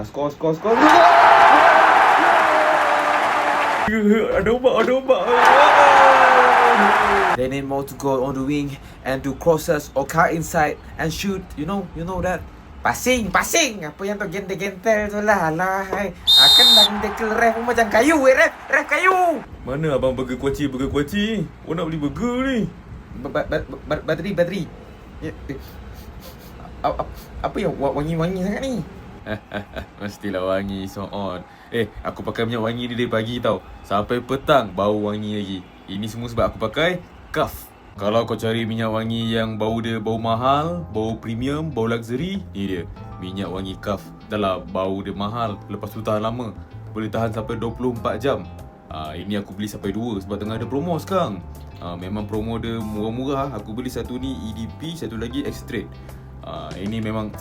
Skor. Ada ombak. They need more to go on the wing and to crosses or cut inside and shoot. You know that. Passing. Apa yang tu gentel tu lah. Alah, hai. Akan nak tackle ref pun macam kayu, ref kayu. Mana abang burger kuaci? Orang nak beli burger ni. Bateri. Ya. Apa yang wangi-wangi sangat ni? Mestilah wangi so on. Aku pakai minyak wangi ni dari pagi tau. Sampai petang bau wangi lagi. Ini semua sebab aku pakai Kaf. Kalau kau cari minyak wangi yang bau dia bau mahal, bau premium, bau luxury, ni dia. Minyak wangi Kaf. Dah lah bau dia mahal, lepas tu tahan lama. Boleh tahan sampai 24 jam. Ini aku beli sampai 2 sebab tengah ada promo sekarang. Memang promo dia murah-murah. Aku beli satu ni EDP, satu lagi X-Trade. Ini memang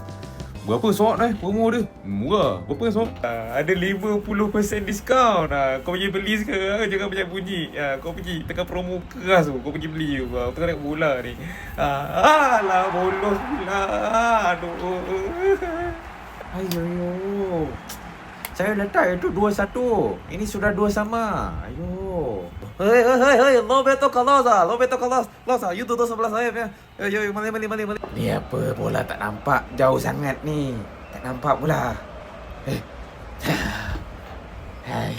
berapa sok promo dia? Murah. Berapa sok? Ada 50% diskaun. Kau pergi beli sekarang, jangan banyak bunyi. Kau pergi tengah promo keras tu, kau pergi beli tu. Tengah nak bola ni. Alah bolos pula. Aduh. Ayo. Saya letak itu 2-1. Ini sudah 2 sama. Ayo. Hei, lo beto kalah. You tutup sebelah saya ya. Yo, mali. Ni apa? Bola tak nampak jauh sangat ni. Tak nampak pula. Hai.